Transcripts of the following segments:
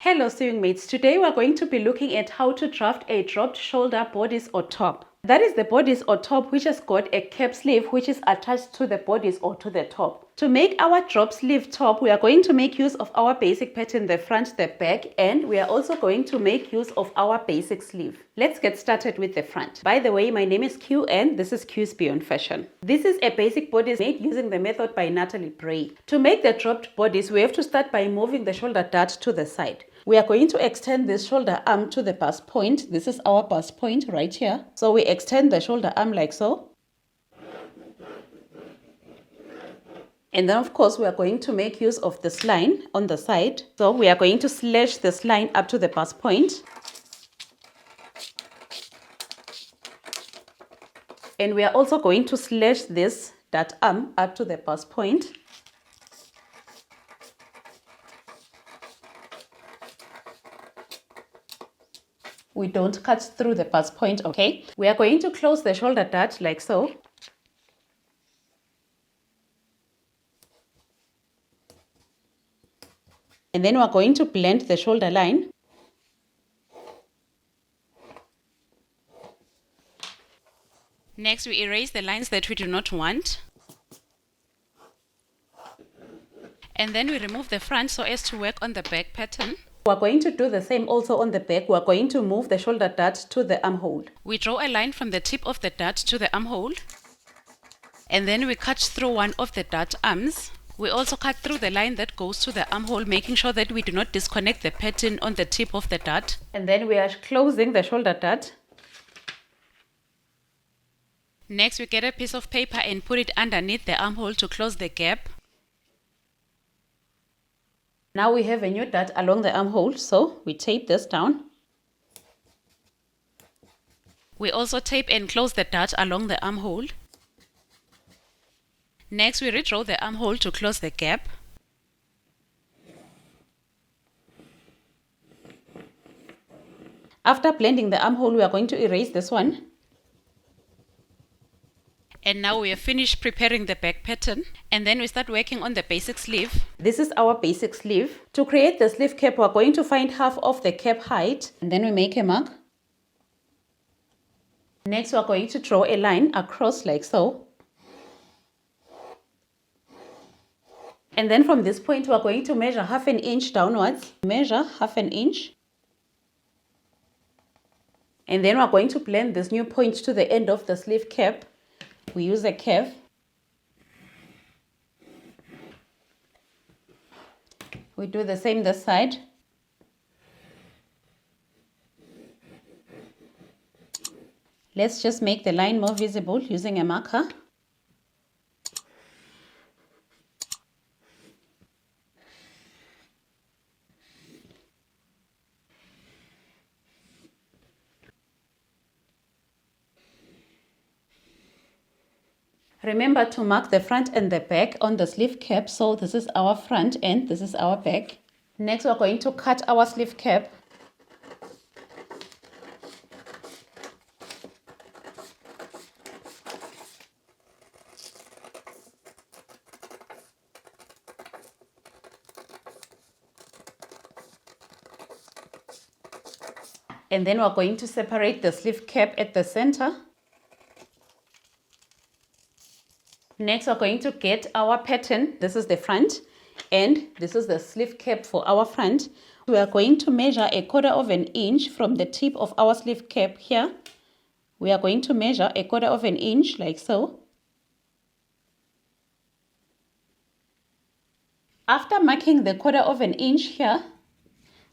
Hello sewing mates, today we're going to be looking at how to draft a dropped shoulder bodice or top. That is the bodice or top which has got a cap sleeve which is attached to the bodice or to the top. To make our drop sleeve top, we are going to make use of our basic pattern, the front, the back, and we are also going to make use of our basic sleeve. Let's get started with the front. By the way, my name is Q and this is Q's Beyond Fashion. This is a basic bodice made using the method by Natalie Bray. To make the dropped bodice, we have to start by moving the shoulder dart to the side. We are going to extend this shoulder arm to the bust point. This is our bust point right here. So we extend the shoulder arm like so. And then of course we are going to make use of this line on the side. So we are going to slash this line up to the bust point. And we are also going to slash this dart arm up to the bust point. We don't cut through the bust point, okay? We are going to close the shoulder dart like so. And then we're going to blend the shoulder line. Next, we erase the lines that we do not want. And then we remove the front so as to work on the back pattern. We're going to do the same also on the back. We're going to move the shoulder dart to the armhole. We draw a line from the tip of the dart to the armhole. And then we cut through one of the dart arms. We also cut through the line that goes to the armhole, making sure that we do not disconnect the pattern on the tip of the dart. And then we are closing the shoulder dart. Next, we get a piece of paper and put it underneath the armhole to close the gap. Now we have a new dart along the armhole, so we tape this down. We also tape and close the dart along the armhole. Next, we redraw the armhole to close the gap. After blending the armhole, we are going to erase this one. And now we have finished preparing the back pattern. And then we start working on the basic sleeve. This is our basic sleeve. To create the sleeve cap, we're going to find half of the cap height. And then we make a mark. Next, we're going to draw a line across like so. And then from this point, we're going to measure half an inch downwards. Measure half an inch. And then we're going to blend this new point to the end of the sleeve cap. We use a curve. We do the same this side. Let's just make the line more visible using a marker. Remember to mark the front and the back on the sleeve cap. So this is our front and this is our back. Next, we're going to cut our sleeve cap. And then we're going to separate the sleeve cap at the center. Next, we're going to get our pattern. This is the front and this is the sleeve cap for our front. We are going to measure 1/4 inch from the tip of our sleeve cap here. We are going to measure 1/4 inch like so. After marking the 1/4 inch here,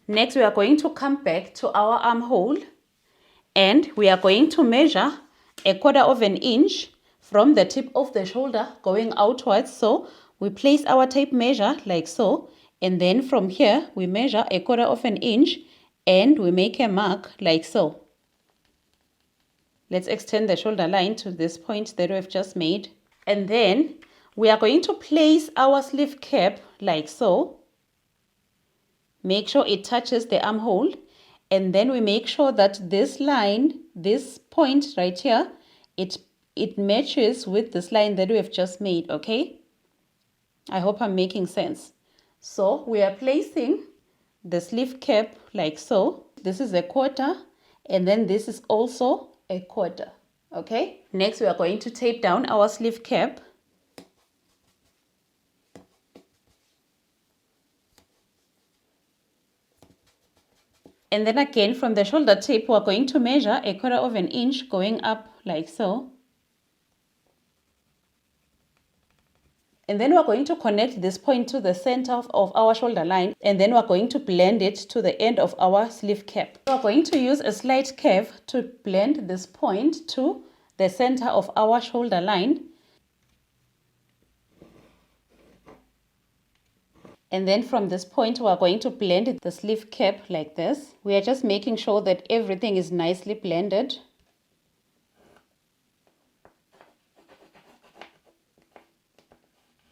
next we are going to come back to our armhole and we are going to measure 1/4 inch from the tip of the shoulder going outwards. So we place our tape measure like so, and then from here we measure 1/4 inch and we make a mark like so. Let's extend the shoulder line to this point that we've just made. And then we are going to place our sleeve cap like so. Make sure it touches the armhole, and then we make sure that this line, this point right here, it matches with this line that we have just made, okay? I hope I'm making sense. So we are placing the sleeve cap like so. This is a quarter, and then this is also a quarter. Okay, next we are going to tape down our sleeve cap. And then again from the shoulder tip, we're going to measure 1/4 of an inch going up like so. And then we're going to connect this point to the center of our shoulder line, and then we're going to blend it to the end of our sleeve cap. We're going to use a slight curve to blend this point to the center of our shoulder line. And then from this point, we're going to blend the sleeve cap like this. We are just making sure that everything is nicely blended.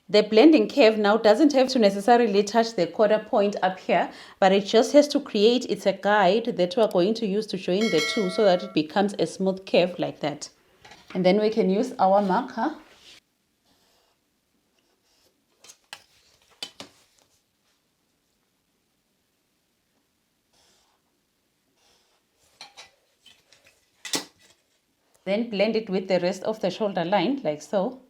The blending curve now doesn't have to necessarily touch the quarter point up here, but it just has to create, it's a guide that we're going to use to join the two so that it becomes a smooth curve like that. And then we can use our marker. Then blend it with the rest of the shoulder line like so.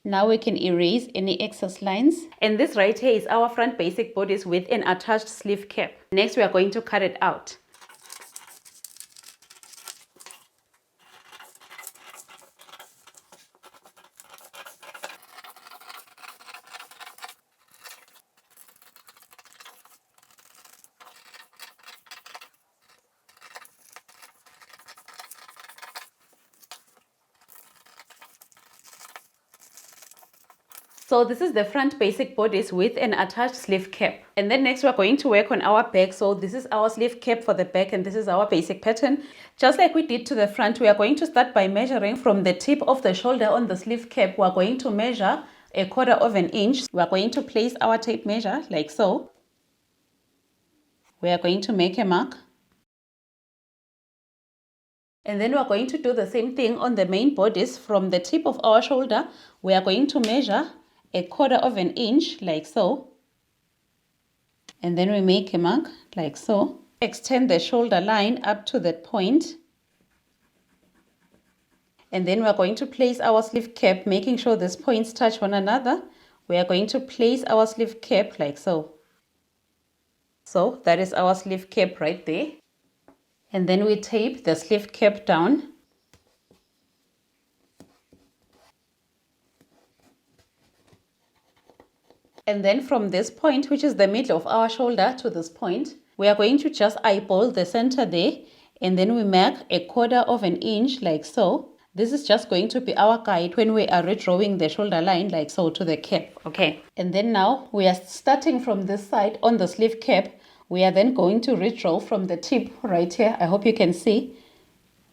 Now we can erase any excess lines. And this right here is our front basic bodice with an attached sleeve cap. Next we are going to cut it out. So this is the front basic bodice with an attached sleeve cap. And then next we're going to work on our back. So this is our sleeve cap for the back and this is our basic pattern. Just like we did to the front, we are going to start by measuring from the tip of the shoulder on the sleeve cap. We're going to measure 1/4 of an inch. We're going to place our tape measure like so. We are going to make a mark. And then we're going to do the same thing on the main bodice. From the tip of our shoulder, we are going to measure 1/4 of an inch like so. And then we make a mark like so. Extend the shoulder line up to that point. And then we're going to place our sleeve cap, making sure these points touch one another. We are going to place our sleeve cap like so. So that is our sleeve cap right there. And then we tape the sleeve cap down. And then from this point, which is the middle of our shoulder, to this point, we are going to just eyeball the center there. And then we mark 1/4 of an inch like so. This is just going to be our guide when we are redrawing the shoulder line like so to the cap. Okay. And then now we are starting from this side on the sleeve cap. We are then going to redraw from the tip right here. I hope you can see.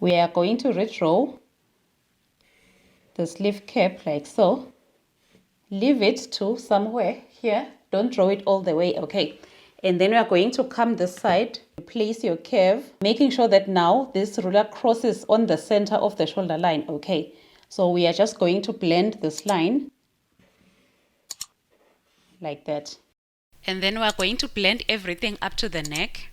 We are going to redraw the sleeve cap like so. Leave it to somewhere here. Don't draw it all the way. Okay. And then we are going to come this side. Place your curve, making sure that now this ruler crosses on the center of the shoulder line. Okay. So we are just going to blend this line like that. And then we are going to blend everything up to the neck.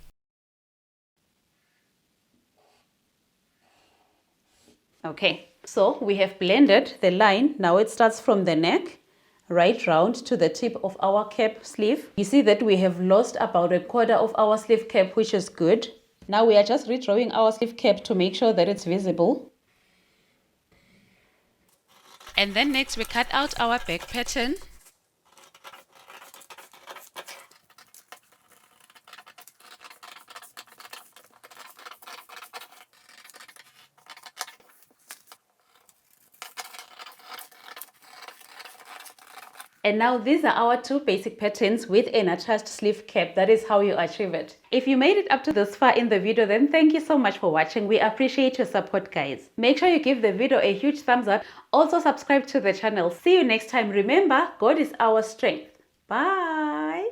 Okay. So we have blended the line. Now it starts from the neck right round to the tip of our cap sleeve. You see that we have lost about 1/4 of our sleeve cap, which is good. Now we are just redrawing our sleeve cap to make sure that it's visible. And then next we cut out our back pattern. And now these are our two basic patterns with an attached sleeve cap. That is how you achieve it. If you made it up to this far in the video, then thank you so much for watching. We appreciate your support, guys. Make sure you give the video a huge thumbs up. Also subscribe to the channel. See you next time. Remember, God is our strength. Bye.